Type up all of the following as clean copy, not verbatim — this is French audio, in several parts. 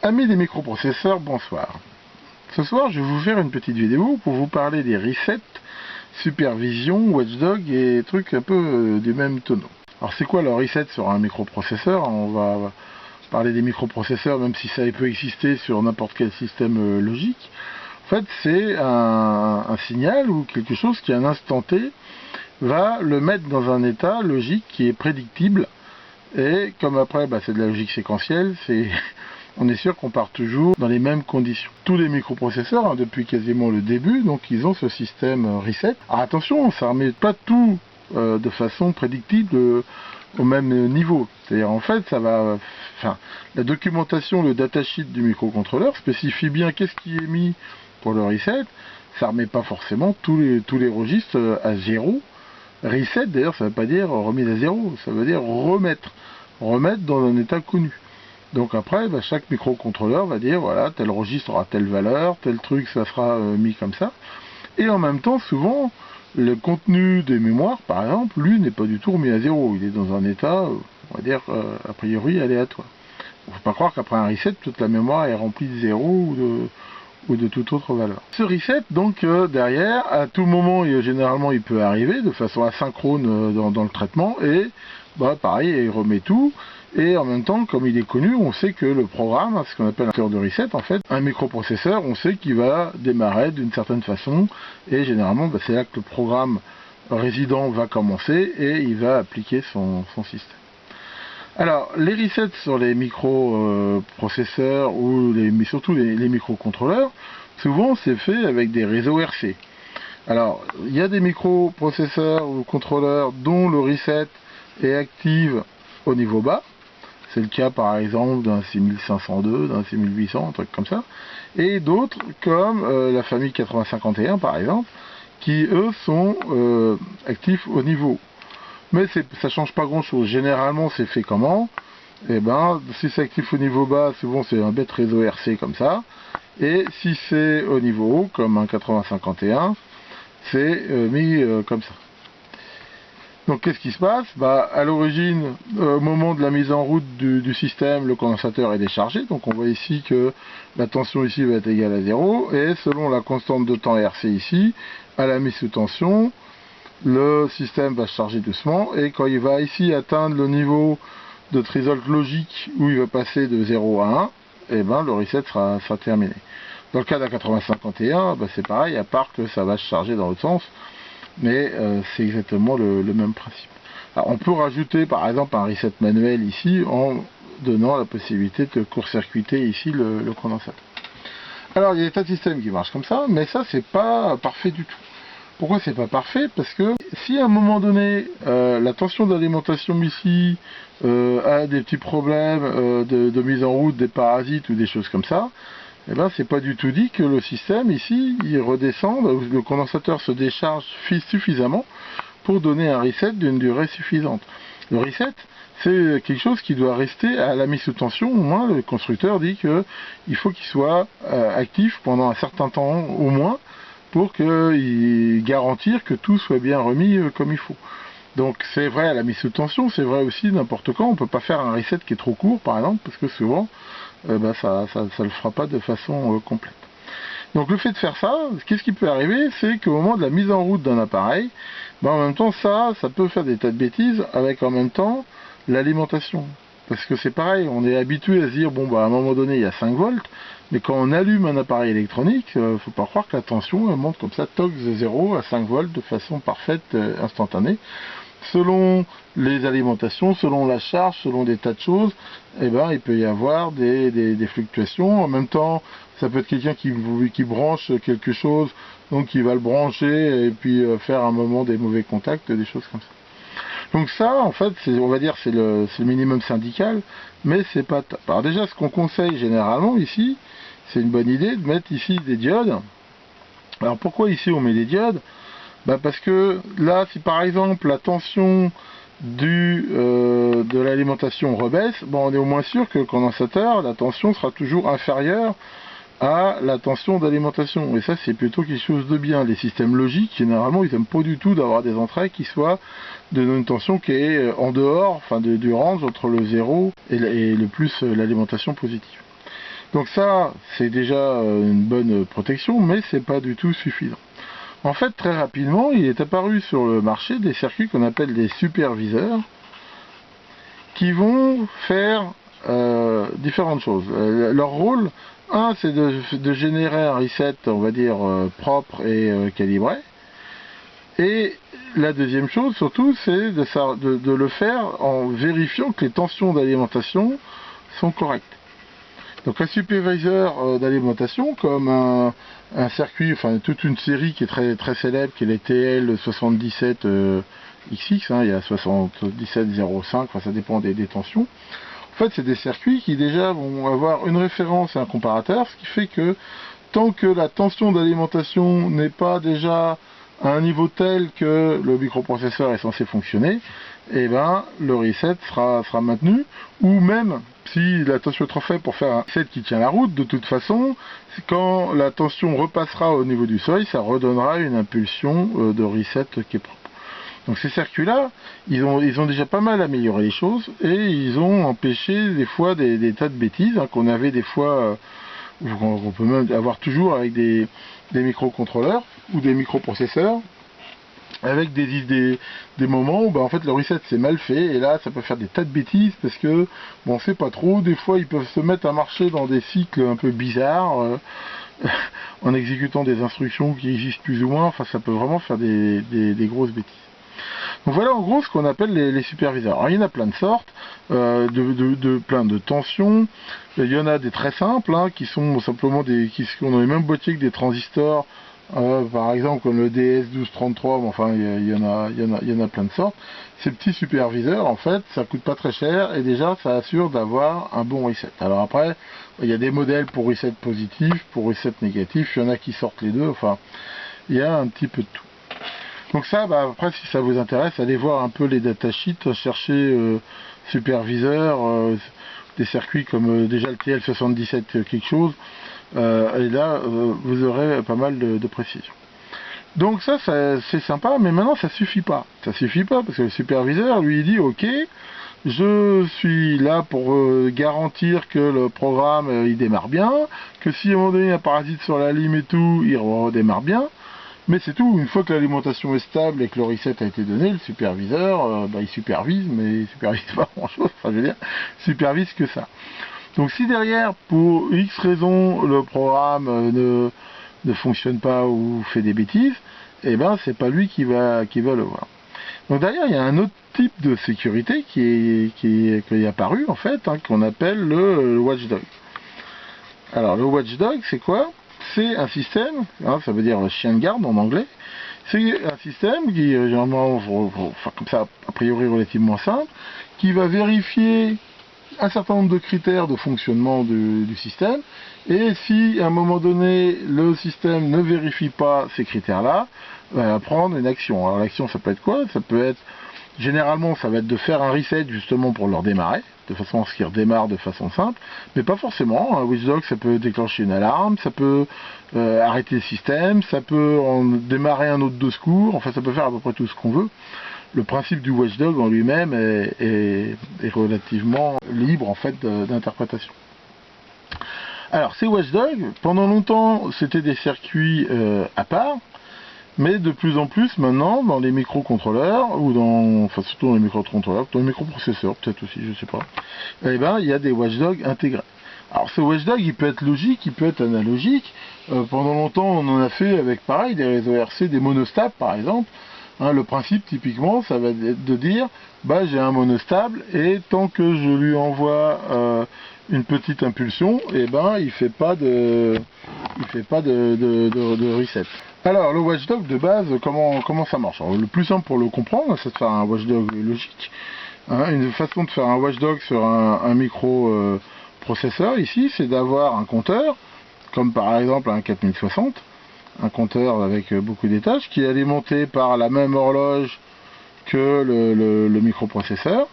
Amis des microprocesseurs, bonsoir. Ce soir, je vais vous faire une petite vidéo pour vous parler des resets, supervision, watchdog et trucs un peu du même tonneau. Alors c'est quoi le reset sur un microprocesseur? On va parler des microprocesseurs même si ça peut exister sur n'importe quel système logique. En fait, c'est un signal ou quelque chose qui à un instant T va le mettre dans un état logique qui est prédictible. Et comme après c'est de la logique séquentielle, on est sûr qu'on part toujours dans les mêmes conditions. Tous les microprocesseurs, depuis quasiment le début, donc ils ont ce système reset. Alors attention, ça ne remet pas tout de façon prédictible au même niveau. C'est-à-dire en fait, la documentation, le datasheet du microcontrôleur spécifie bien qu'est-ce qui est mis pour le reset. Ça ne remet pas forcément tous les registres à zéro. Reset, d'ailleurs, ça ne veut pas dire remise à zéro, ça veut dire remettre dans un état connu. Donc après, chaque microcontrôleur va dire, voilà, tel registre aura telle valeur, tel truc, ça sera mis comme ça. Et en même temps, souvent, le contenu des mémoires, par exemple, lui, n'est pas du tout remis à zéro. Il est dans un état, on va dire, a priori, aléatoire. Il ne faut pas croire qu'après un reset, toute la mémoire est remplie de zéro ou de toute autre valeur. Ce reset, donc, derrière, à tout moment, généralement, il peut arriver de façon asynchrone dans le traitement, et pareil, il remet tout. Et en même temps, comme il est connu, on sait que le programme, ce qu'on appelle un cœur de reset, en fait, un microprocesseur, on sait qu'il va démarrer d'une certaine façon, et généralement, c'est là que le programme résident va commencer, et il va appliquer son système. Alors, les resets sur les microprocesseurs, mais surtout les microcontrôleurs, souvent c'est fait avec des réseaux RC. Alors, il y a des microprocesseurs ou contrôleurs dont le reset est actif au niveau bas. C'est le cas par exemple d'un 6502, d'un 6800, un truc comme ça. Et d'autres comme la famille 8051 par exemple, qui eux sont actifs au niveau haut. Mais ça change pas grand chose. Généralement c'est fait comment? Si c'est actif au niveau bas, souvent c'est un bête réseau RC comme ça. Et si c'est au niveau haut, comme un 8051, c'est mis comme ça. Donc qu'est-ce qui se passe? À l'origine, au moment de la mise en route du système, le condensateur est déchargé. Donc on voit ici que la tension ici va être égale à 0. Et selon la constante de temps RC ici, à la mise sous tension, le système va se charger doucement. Et quand il va ici atteindre le niveau de threshold logique où il va passer de 0 à 1, le reset sera terminé. Dans le cas d'un 8051, c'est pareil, à part que ça va se charger dans l'autre sens. Mais c'est exactement le même principe. Alors, on peut rajouter par exemple un reset manuel ici en donnant la possibilité de court-circuiter ici le condensateur. Alors il y a des tas de systèmes qui marchent comme ça, mais ça c'est pas parfait du tout. Pourquoi c'est pas parfait? Parce que si à un moment donné la tension d'alimentation ici a des petits problèmes de mise en route des parasites ou des choses comme ça, c'est pas du tout dit que le système ici il redescende, le condensateur se décharge suffisamment pour donner un reset d'une durée suffisante. Le reset, c'est quelque chose qui doit rester à la mise sous tension. Au moins le constructeur dit qu'il faut qu'il soit actif pendant un certain temps au moins pour garantir que tout soit bien remis comme il faut. Donc c'est vrai à la mise sous tension, c'est vrai aussi n'importe quand. On ne peut pas faire un reset qui est trop court par exemple, parce que souvent ça le fera pas de façon complète. Donc le fait de faire ça, qu'est-ce qui peut arriver? C'est qu'au moment de la mise en route d'un appareil, en même temps ça peut faire des tas de bêtises avec en même temps l'alimentation. Parce que c'est pareil, on est habitué à se dire, à un moment donné il y a 5 volts, mais quand on allume un appareil électronique, faut pas croire que la tension elle monte comme ça, toc de 0 à 5 volts de façon parfaite, instantanée. Selon les alimentations, selon la charge, selon des tas de choses, il peut y avoir des fluctuations. En même temps, ça peut être quelqu'un qui branche quelque chose, donc qui va le brancher et puis faire un moment des mauvais contacts, des choses comme ça. Donc ça, en fait, on va dire c'est le minimum syndical, mais c'est pas top. Alors déjà, ce qu'on conseille généralement ici, c'est une bonne idée de mettre ici des diodes. Alors pourquoi ici on met des diodes? Parce que là, si par exemple la tension de l'alimentation rebaisse, on est au moins sûr que le condensateur, la tension sera toujours inférieure à la tension d'alimentation. Et ça, c'est plutôt quelque chose de bien. Les systèmes logiques, généralement, ils n'aiment pas du tout d'avoir des entrailles qui soient d'une tension qui est en dehors, du range entre le 0 et le plus l'alimentation positive. Donc ça, c'est déjà une bonne protection, mais c'est pas du tout suffisant. En fait, très rapidement, il est apparu sur le marché des circuits qu'on appelle des superviseurs, qui vont faire différentes choses. Leur rôle, c'est de générer un reset, on va dire, propre et calibré. Et la deuxième chose, surtout, c'est de le faire en vérifiant que les tensions d'alimentation sont correctes. Donc un superviseur d'alimentation, comme un circuit, enfin toute une série qui est très, très célèbre, qui est les TL77XX, il y a 7705, enfin ça dépend des tensions. En fait, c'est des circuits qui déjà vont avoir une référence et un comparateur, ce qui fait que tant que la tension d'alimentation n'est pas déjà à un niveau tel que le microprocesseur est censé fonctionner, et ben le reset sera maintenu, ou même si la tension est trop faible pour faire un reset qui tient la route, de toute façon, quand la tension repassera au niveau du seuil, ça redonnera une impulsion de reset qui est propre. Donc ces circuits-là, ils ont déjà pas mal amélioré les choses, et ils ont empêché des fois des tas de bêtises qu'on avait des fois, qu'on peut même avoir toujours avec des microcontrôleurs ou des microprocesseurs, avec des moments où en fait le reset c'est mal fait, et là ça peut faire des tas de bêtises parce que on sait pas trop, des fois ils peuvent se mettre à marcher dans des cycles un peu bizarres en exécutant des instructions qui existent plus ou moins, enfin ça peut vraiment faire des grosses bêtises. Donc voilà en gros ce qu'on appelle les superviseurs. Alors il y en a plein de sortes, plein de tensions. Il y en a des très simples, qui sont simplement qui sont dans les mêmes boîtiers que des transistors, par exemple comme le DS1233, mais enfin il y en a plein de sortes. Ces petits superviseurs, en fait, ça coûte pas très cher et déjà ça assure d'avoir un bon reset. Alors après, il y a des modèles pour reset positif, pour reset négatif, il y en a qui sortent les deux, enfin il y a un petit peu de tout. Donc ça, après, si ça vous intéresse, allez voir un peu les datasheets, chercher superviseurs, des circuits comme déjà le TL77 quelque chose, et là, vous aurez pas mal de précisions. Donc ça c'est sympa, mais maintenant ça suffit pas. Ça suffit pas parce que le superviseur, lui, il dit, ok, je suis là pour garantir que le programme, il démarre bien, que si à un moment donné il y a un parasite sur la lime et tout, il redémarre bien. Mais c'est tout, une fois que l'alimentation est stable et que le reset a été donné, le superviseur, il supervise, mais il supervise pas grand chose, enfin je veux dire, il supervise que ça. Donc si derrière, pour X raison, le programme ne fonctionne pas ou fait des bêtises, eh ben c'est pas lui qui va le voir. Donc derrière, il y a un autre type de sécurité qui est apparu en fait, qu'on appelle le watchdog. Alors le watchdog, c'est quoi? C'est un système, ça veut dire chien de garde en anglais, c'est un système qui généralement, comme ça, a priori relativement simple, qui va vérifier un certain nombre de critères de fonctionnement du système, et si à un moment donné le système ne vérifie pas ces critères-là, va prendre une action. Alors l'action ça peut être quoi? Ça peut être, généralement ça va être de faire un reset justement pour le redémarrer, de façon à ce qu'il redémarre de façon simple, mais pas forcément. Un watchdog ça peut déclencher une alarme, ça peut arrêter le système, ça peut en démarrer un autre de secours, enfin ça peut faire à peu près tout ce qu'on veut. Le principe du watchdog en lui-même est relativement libre en fait d'interprétation. Alors ces watchdogs, pendant longtemps c'était des circuits à part, mais de plus en plus maintenant dans les microcontrôleurs, enfin surtout dans les microcontrôleurs, dans les microprocesseurs peut-être aussi, je sais pas, eh ben il y a des watchdogs intégrés. Alors ce watchdog il peut être logique, il peut être analogique. Pendant longtemps on en a fait avec pareil des réseaux RC, des monostables par exemple. Le principe typiquement ça va être de dire j'ai un monostable et tant que je lui envoie une petite impulsion, il fait pas de reset. Alors le watchdog de base, comment ça marche? Alors, le plus simple pour le comprendre, c'est de faire un watchdog logique. Une façon de faire un watchdog sur un microprocesseur ici, c'est d'avoir un compteur, comme par exemple un 4060, un compteur avec beaucoup d'étages, qui est alimenté par la même horloge que le microprocesseur,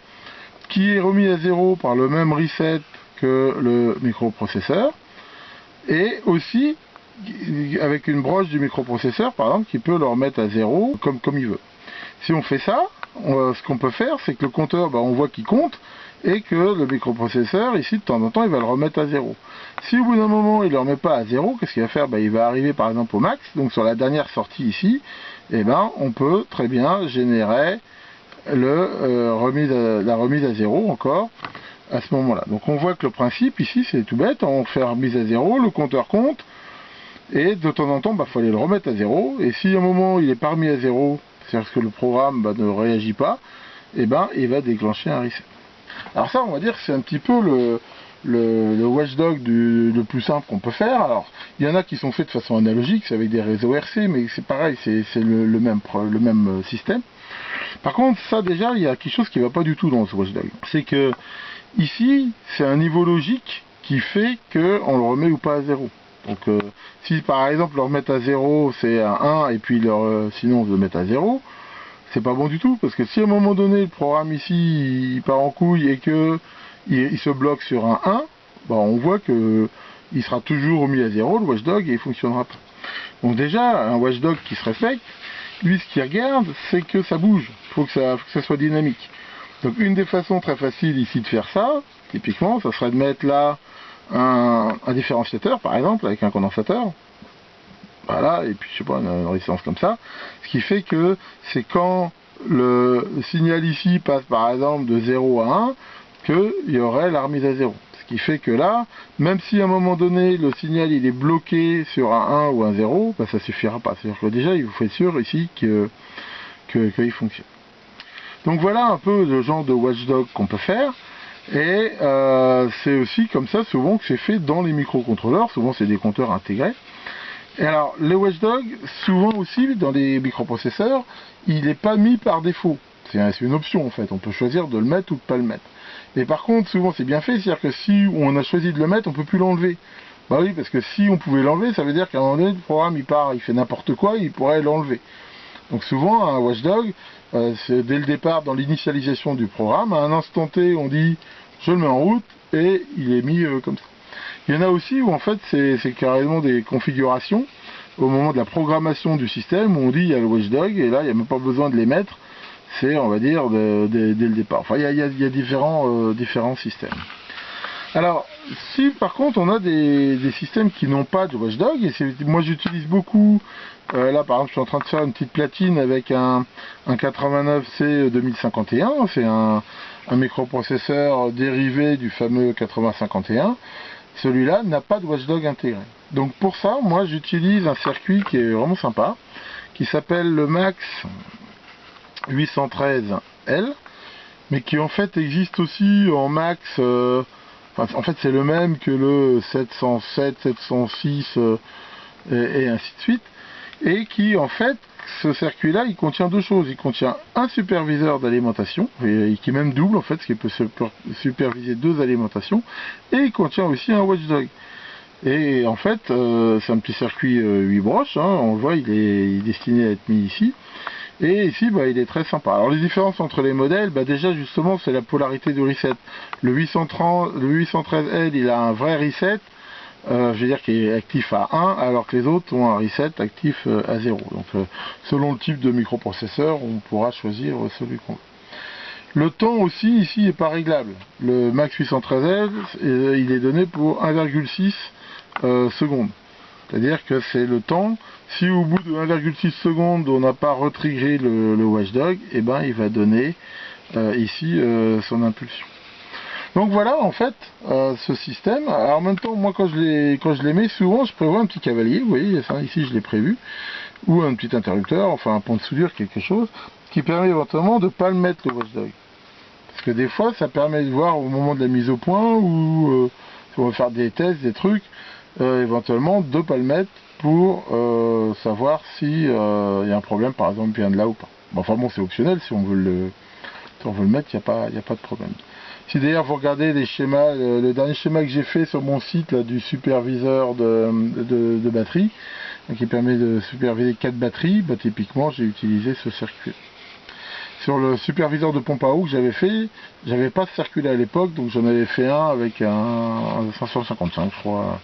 qui est remis à zéro par le même reset que le microprocesseur, et aussi avec une broche du microprocesseur par exemple qui peut le remettre à zéro comme il veut. Si on fait ça, ce qu'on peut faire c'est que le compteur on voit qu'il compte, et que le microprocesseur, ici, de temps en temps, il va le remettre à 0. Si au bout d'un moment, il ne le remet pas à 0, qu'est-ce qu'il va faire? Il va arriver par exemple au max, donc sur la dernière sortie ici, on peut très bien générer la remise à 0 encore à ce moment-là. Donc on voit que le principe ici, c'est tout bête, on fait remise à 0, le compteur compte, et de temps en temps, il faut aller le remettre à 0, et si à un moment il n'est pas remis à 0, c'est-à-dire que le programme ne réagit pas, il va déclencher un reset. Alors ça, on va dire, c'est un petit peu le watchdog le plus simple qu'on peut faire. Alors, il y en a qui sont faits de façon analogique, c'est avec des réseaux RC, mais c'est pareil, c'est le même système. Par contre, ça déjà, il y a quelque chose qui ne va pas du tout dans ce watchdog. C'est que, ici, c'est un niveau logique qui fait qu'on le remet ou pas à 0. Donc, si par exemple, le remettre à 0, c'est à 1, et puis sinon, le mettre à 0, c'est pas bon du tout, parce que si à un moment donné le programme ici il part en couille et que il se bloque sur un 1, on voit que il sera toujours remis à 0 le watchdog et il fonctionnera pas. Donc déjà un watchdog qui se respecte, lui ce qu'il regarde c'est que ça bouge, faut que ça soit dynamique. Donc une des façons très faciles ici de faire ça, typiquement, ça serait de mettre là un différenciateur par exemple avec un condensateur. Voilà, et puis je sais pas, une résistance comme ça. Ce qui fait que c'est quand le signal ici passe par exemple de 0 à 1, qu'il y aurait la remise à 0. Ce qui fait que là, même si à un moment donné le signal il est bloqué sur un 1 ou un 0, ça suffira pas. C'est-à-dire que déjà il faut être sûr ici qu'il fonctionne. Donc voilà un peu le genre de watchdog qu'on peut faire. Et c'est aussi comme ça souvent que c'est fait dans les microcontrôleurs. Souvent c'est des compteurs intégrés. Et alors, le watchdog, souvent aussi, dans les microprocesseurs, il n'est pas mis par défaut. C'est une option, en fait. On peut choisir de le mettre ou de ne pas le mettre. Mais par contre, souvent, c'est bien fait. C'est-à-dire que si on a choisi de le mettre, on ne peut plus l'enlever. Bah oui, parce que si on pouvait l'enlever, ça veut dire qu'à un moment donné, le programme, il part, il fait n'importe quoi, il pourrait l'enlever. Donc souvent, un watchdog, c'est dès le départ, dans l'initialisation du programme, à un instant T, on dit, je le mets en route, et il est mis comme ça. Il y en a aussi où en fait c'est carrément des configurations au moment de la programmation du système où on dit il y a le watchdog et là il n'y a même pas besoin de les mettre, c'est on va dire dès le départ. Enfin il y a différents systèmes. Alors si par contre on a des systèmes qui n'ont pas de watchdog, et moi j'utilise beaucoup, là par exemple je suis en train de faire une petite platine avec un 89C 2051, c'est un microprocesseur dérivé du fameux 8051. Celui-là n'a pas de watchdog intégré. Donc pour ça, moi j'utilise un circuit qui est vraiment sympa, qui s'appelle le MAX 813L, mais qui en fait existe aussi en MAX, en fait c'est le même que le 707, 706 et ainsi de suite, et qui en fait, ce circuit-là, il contient deux choses. Il contient un superviseur d'alimentation, et qui est même double en fait, ce qui peut superviser deux alimentations, et il contient aussi un watchdog. Et en fait, c'est un petit circuit 8 broches, hein, on le voit, il est destiné à être mis ici. Et ici, il est très sympa. Alors les différences entre les modèles, déjà justement, c'est la polarité du reset. Le 813L, il a un vrai reset, je veux dire qui est actif à 1, alors que les autres ont un reset actif à 0. Donc selon le type de microprocesseur, on pourra choisir celui qu'on veut. Le temps aussi ici n'est pas réglable. Le Max 813L, il est donné pour 1,6 secondes. C'est-à-dire que c'est le temps, si au bout de 1,6 secondes on n'a pas retrigré le watchdog, il va donner ici son impulsion. Donc voilà en fait ce système. Alors en même temps, moi quand je les mets, souvent je prévois un petit cavalier, vous voyez, ça, ici je l'ai prévu, ou un petit interrupteur, enfin un pont de soudure, quelque chose, qui permet éventuellement de ne pas le mettre le watchdog. Parce que des fois ça permet de voir au moment de la mise au point, ou si on va faire des tests, des trucs, éventuellement de ne pas le mettre pour savoir si y a un problème, par exemple, vient de là ou pas. Enfin bon, c'est optionnel, si on veut le mettre, il n'y a pas de problème. Si d'ailleurs vous regardez les schémas, le dernier schéma que j'ai fait sur mon site là, du superviseur de batterie, qui permet de superviser 4 batteries, typiquement j'ai utilisé ce circuit. Sur le superviseur de pompe à eau que j'avais fait, j'avais pas ce circuit à l'époque, donc j'en avais fait un avec un 555 je crois,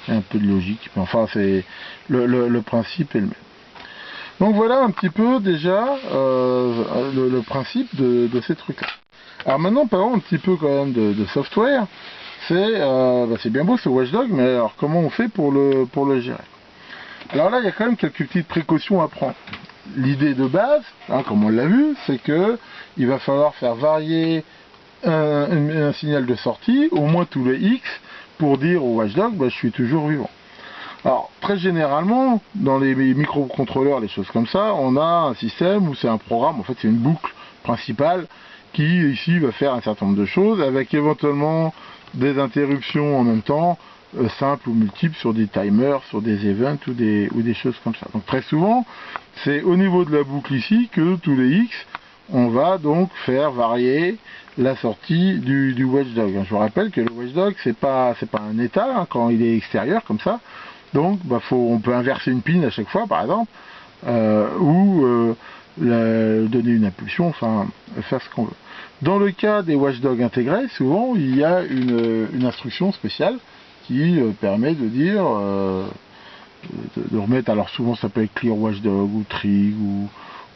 un peu de logique, mais enfin c'est le principe est le même. Donc voilà un petit peu déjà le principe de ces trucs là. Alors maintenant, parlons un petit peu quand même de software. C'est bien beau ce Watchdog, mais alors comment on fait pour le gérer? Alors là, il y a quand même quelques petites précautions à prendre. L'idée de base, hein, comme on l'a vu, c'est que il va falloir faire varier un signal de sortie, au moins tous les X, pour dire au Watchdog, je suis toujours vivant. Alors, très généralement, dans les microcontrôleurs, les choses comme ça, on a un système où c'est un programme, en fait c'est une boucle principale, qui ici va faire un certain nombre de choses, avec éventuellement des interruptions en même temps, simples ou multiples, sur des timers, sur des events ou des choses comme ça. Donc très souvent, c'est au niveau de la boucle ici que tous les X, on va donc faire varier la sortie du Watchdog. Je vous rappelle que le Watchdog, c'est pas un état, hein, quand il est extérieur comme ça. Donc on peut inverser une pin à chaque fois par exemple, ou donner une impulsion, enfin faire ce qu'on veut. Dans le cas des Watchdog intégrés, souvent il y a une instruction spéciale qui permet de dire, de remettre, alors souvent ça peut être Clear Watchdog ou Trig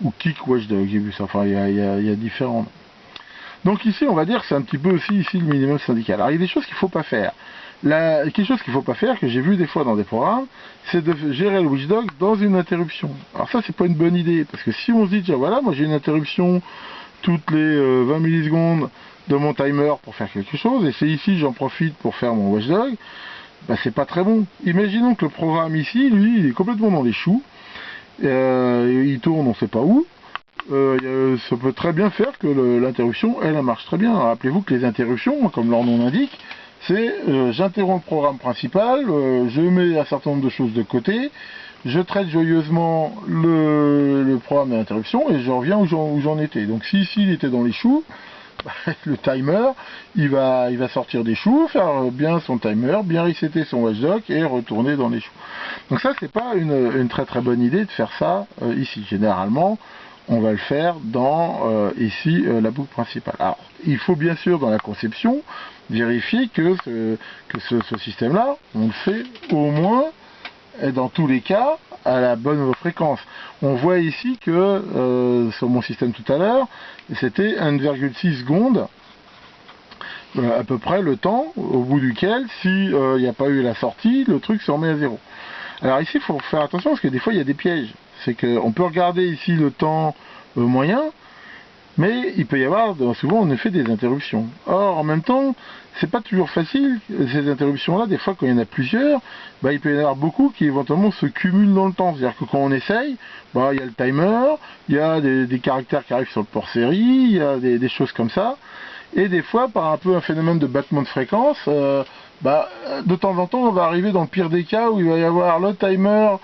ou Kick Watchdog, j'ai vu ça, enfin il y a différents noms. Donc ici on va dire que c'est un petit peu aussi ici le minimum syndical. Alors il y a des choses qu'il ne faut pas faire. Quelque chose qu'il ne faut pas faire, que j'ai vu des fois dans des programmes, c'est de gérer le Watchdog dans une interruption. Alors ça c'est pas une bonne idée, parce que si on se dit, tiens voilà, moi j'ai une interruption toutes les 20 millisecondes de mon timer pour faire quelque chose, et c'est ici j'en profite pour faire mon Watchdog, c'est pas très bon. Imaginons que le programme ici, lui, il est complètement dans les choux, il tourne on sait pas où, ça peut très bien faire que l'interruption, elle marche très bien. Rappelez-vous que les interruptions, comme leur nom l'indique, c'est j'interromps le programme principal, je mets un certain nombre de choses de côté, je traite joyeusement le programme d'interruption et je reviens où j'en étais. Donc si ici il était dans les choux, le timer, il va sortir des choux, faire bien son timer, bien resetter son Watchdog et retourner dans les choux. Donc ça, c'est pas une très très bonne idée de faire ça ici. Généralement, on va le faire dans ici la boucle principale. Alors, il faut bien sûr dans la conception vérifier que ce système-là, on le fait au moins, et dans tous les cas, à la bonne fréquence. On voit ici que sur mon système tout à l'heure, c'était 1,6 secondes, à peu près le temps au bout duquel, s'il n'y a pas eu la sortie, le truc se remet à zéro. Alors ici, il faut faire attention parce que des fois, il y a des pièges. C'est qu'on peut regarder ici le temps moyen, mais il peut y avoir souvent en effet des interruptions. Or, en même temps, c'est pas toujours facile, ces interruptions-là, des fois quand il y en a plusieurs, il peut y en avoir beaucoup qui éventuellement se cumulent dans le temps. C'est-à-dire que quand on essaye, il y a le timer, il y a des caractères qui arrivent sur le port série, il y a des choses comme ça, et des fois, par un peu un phénomène de battement de fréquence, de temps en temps, on va arriver dans le pire des cas où il va y avoir le timer,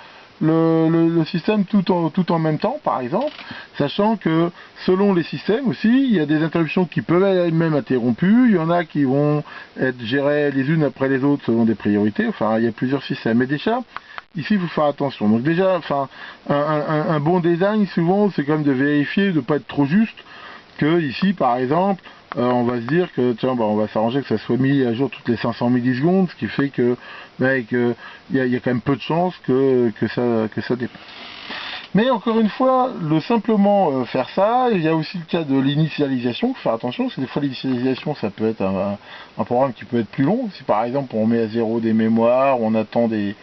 le système tout en même temps, par exemple, sachant que selon les systèmes aussi, il y a des interruptions qui peuvent être même interrompues, il y en a qui vont être gérées les unes après les autres selon des priorités, enfin il y a plusieurs systèmes. Mais déjà, ici il faut faire attention. Donc déjà, un bon design souvent c'est quand même de vérifier, de ne pas être trop juste, que ici par exemple, on va se dire que tiens, on va s'arranger que ça soit mis à jour toutes les 500 millisecondes, ce qui fait que il y a quand même peu de chances que ça dépasse. Mais encore une fois, simplement faire ça, il y a aussi le cas de l'initialisation, il faut faire attention, parce que des fois l'initialisation ça peut être un programme qui peut être plus long, si par exemple on met à zéro des mémoires, on attend des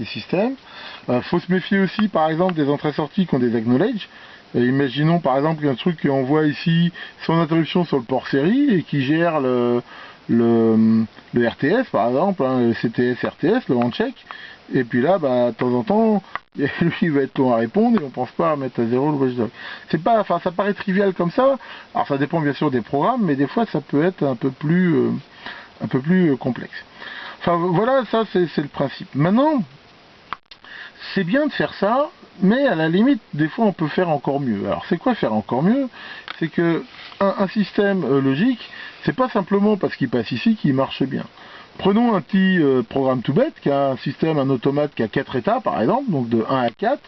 systèmes. Faut se méfier aussi par exemple des entrées-sorties qui ont des acknowledge. Imaginons par exemple un truc qui envoie ici son interruption sur le port série et qui gère le RTS par exemple, le CTS RTS, le handshake, et puis là de temps en temps lui il va être long à répondre et on pense pas à mettre à zéro le Watchdog. Ça paraît trivial comme ça, alors ça dépend bien sûr des programmes, mais des fois ça peut être un peu plus complexe. Enfin voilà, ça c'est le principe. Maintenant, c'est bien de faire ça, mais à la limite, des fois on peut faire encore mieux. Alors c'est quoi faire encore mieux? C'est que un système logique, c'est pas simplement parce qu'il passe ici qu'il marche bien. Prenons un petit programme tout bête, qui a un automate qui a 4 états par exemple, donc de 1 à 4,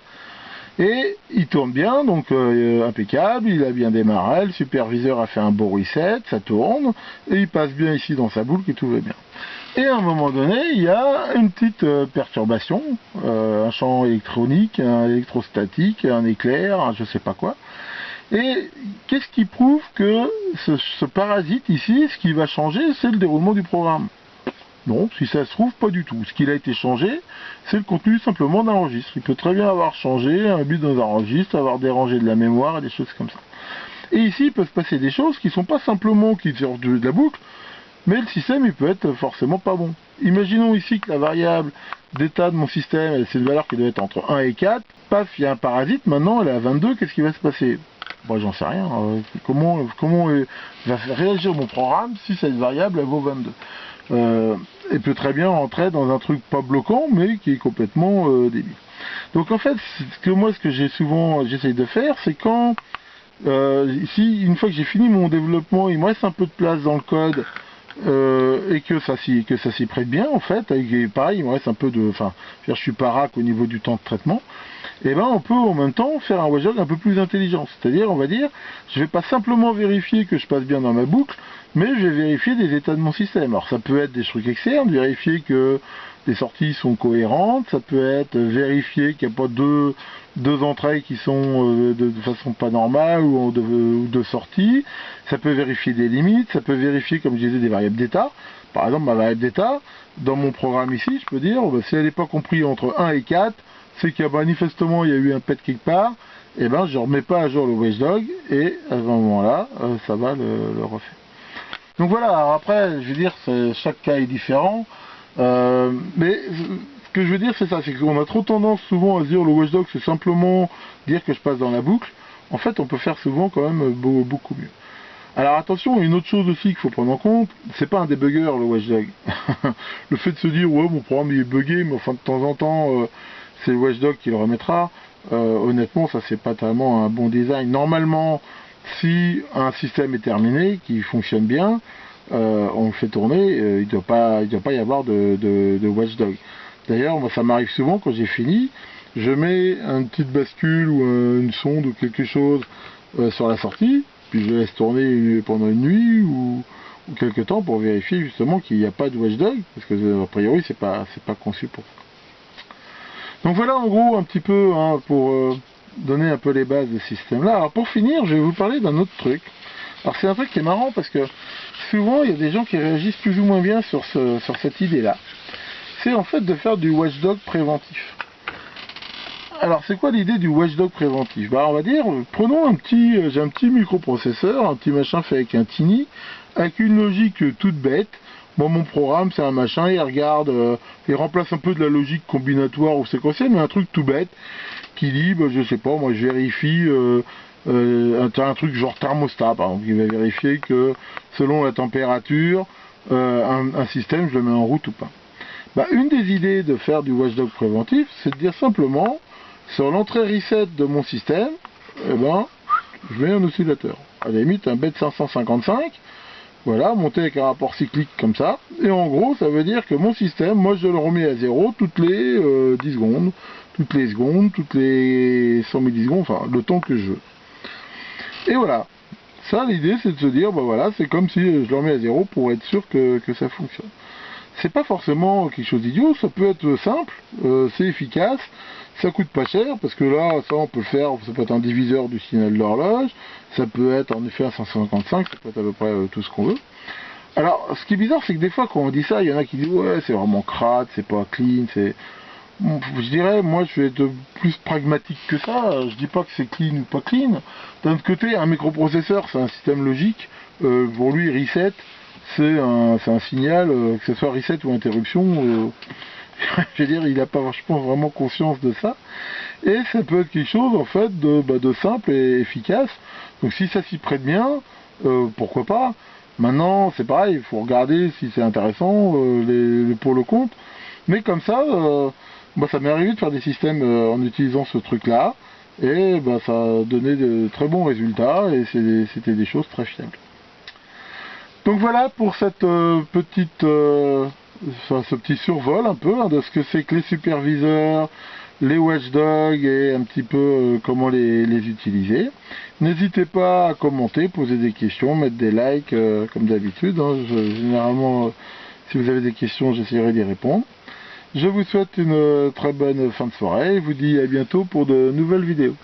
et il tourne bien, donc impeccable, il a bien démarré, le superviseur a fait un beau reset, ça tourne, et il passe bien ici dans sa boucle et tout va bien. Et à un moment donné, il y a une petite perturbation, un champ électronique, un électrostatique, un éclair, je sais pas quoi. Et qu'est-ce qui prouve que ce parasite ici, ce qui va changer, c'est le déroulement du programme? Non, si ça se trouve, pas du tout. Ce qui a été changé, c'est le contenu simplement d'un registre. Il peut très bien avoir changé un bit dans un registre, avoir dérangé de la mémoire et des choses comme ça. Et ici, il peut se passer des choses qui ne sont pas simplement qui sortent de la boucle, mais le système, il peut être forcément pas bon. Imaginons ici que la variable d'état de mon système, c'est une valeur qui doit être entre 1 et 4. Paf, il y a un parasite, maintenant elle est à 22, qu'est-ce qui va se passer? Moi, j'en sais rien. Comment va réagir mon programme si cette variable elle vaut 22? Elle peut très bien entrer dans un truc pas bloquant, mais qui est complètement débile. Donc en fait, ce que j'essaye de faire, c'est quand ici, une fois que j'ai fini mon développement, il me reste un peu de place dans le code et que ça s'y prête bien en fait, et pareil, il me reste un peu de, enfin, je suis parac au niveau du temps de traitement. Et ben on peut en même temps faire un watchdog un peu plus intelligent, c'est-à-dire on va dire, je vais pas simplement vérifier que je passe bien dans ma boucle, mais je vais vérifier des états de mon système. Alors ça peut être des trucs externes, vérifier que les sorties sont cohérentes, ça peut être vérifier qu'il n'y a pas deux entrées qui sont de façon pas normale ou de sortie, ça peut vérifier des limites, ça peut vérifier, comme je disais, des variables d'état. Par exemple, ma variable d'état, dans mon programme ici, je peux dire, si elle n'est pas comprise entre 1 et 4, c'est qu'il y a manifestement il y a eu un pet quelque part, et ben je ne remets pas à jour le watchdog, et à ce moment-là, ça va le refaire. Donc voilà, alors après, je veux dire, chaque cas est différent, mais ce que je veux dire, c'est ça, c'est qu'on a trop tendance souvent à se dire le watchdog, c'est simplement dire que je passe dans la boucle. En fait, on peut faire souvent quand même beaucoup mieux. Alors attention, une autre chose aussi qu'il faut prendre en compte, c'est pas un débugger le watchdog. Le fait de se dire ouais mon programme il est buggé, mais enfin de temps en temps c'est le watchdog qui le remettra, honnêtement ça c'est pas tellement un bon design. Normalement, si un système est terminé, qui fonctionne bien, on le fait tourner, il doit pas y avoir de watchdog. D'ailleurs, moi ça m'arrive souvent quand j'ai fini, je mets une petite bascule ou une sonde ou quelque chose sur la sortie, puis je laisse tourner pendant une nuit ou quelques temps pour vérifier justement qu'il n'y a pas de watchdog, parce que a priori c'est pas conçu pour ça. Donc voilà en gros un petit peu pour donner un peu les bases de ce système là. Alors pour finir, je vais vous parler d'un autre truc. Alors c'est un truc qui est marrant parce que souvent il y a des gens qui réagissent plus ou moins bien sur cette idée là. C'est en fait de faire du watchdog préventif. Alors c'est quoi l'idée du watchdog préventif? Bah on va dire, prenons j'ai un petit microprocesseur, un petit machin fait avec un Tiny, avec une logique toute bête. Bon, mon programme c'est un machin, il regarde, il remplace un peu de la logique combinatoire ou séquentielle, mais un truc tout bête, qui dit, bah, je sais pas, moi je vérifie un truc genre thermostat par exemple, il va vérifier que selon la température, un système je le mets en route ou pas. Bah, une des idées de faire du watchdog préventif, c'est de dire simplement, sur l'entrée reset de mon système, eh ben, je mets un oscillateur. À la limite, un BET 555, voilà, monté avec un rapport cyclique comme ça. Et en gros, ça veut dire que mon système, moi je le remets à zéro toutes les 10 secondes, toutes les 100 millisecondes, enfin, le temps que je veux. Et voilà. Ça, l'idée, c'est de se dire, bah voilà, c'est comme si je le remets à zéro pour être sûr que ça fonctionne. C'est pas forcément quelque chose d'idiot, ça peut être simple, c'est efficace, ça coûte pas cher, parce que là, ça on peut le faire, ça peut être un diviseur du signal de l'horloge, ça peut être en effet un 555, ça peut être à peu près tout ce qu'on veut. Alors, ce qui est bizarre, c'est que des fois, quand on dit ça, il y en a qui disent, ouais, c'est vraiment crade, c'est pas clean, c'est... Je dirais, moi, je vais être plus pragmatique que ça, je dis pas que c'est clean ou pas clean. D'un autre côté, un microprocesseur, c'est un système logique, pour lui, reset, c'est un signal, que ce soit reset ou interruption, je veux dire, il n'a pas, je pense, vraiment conscience de ça. Et ça peut être quelque chose, en fait, de simple et efficace. Donc si ça s'y prête bien, pourquoi pas. Maintenant, c'est pareil, il faut regarder si c'est intéressant, les pour le compte. Mais comme ça, ça m'est arrivé de faire des systèmes en utilisant ce truc-là. Et ça a donné de très bons résultats, et c'était des choses très fiables. Donc voilà pour cette ce petit survol un peu de ce que c'est que les superviseurs, les watchdogs et un petit peu comment les utiliser. N'hésitez pas à commenter, poser des questions, mettre des likes comme d'habitude. Généralement, si vous avez des questions, j'essaierai d'y répondre. Je vous souhaite une très bonne fin de soirée et vous dis à bientôt pour de nouvelles vidéos.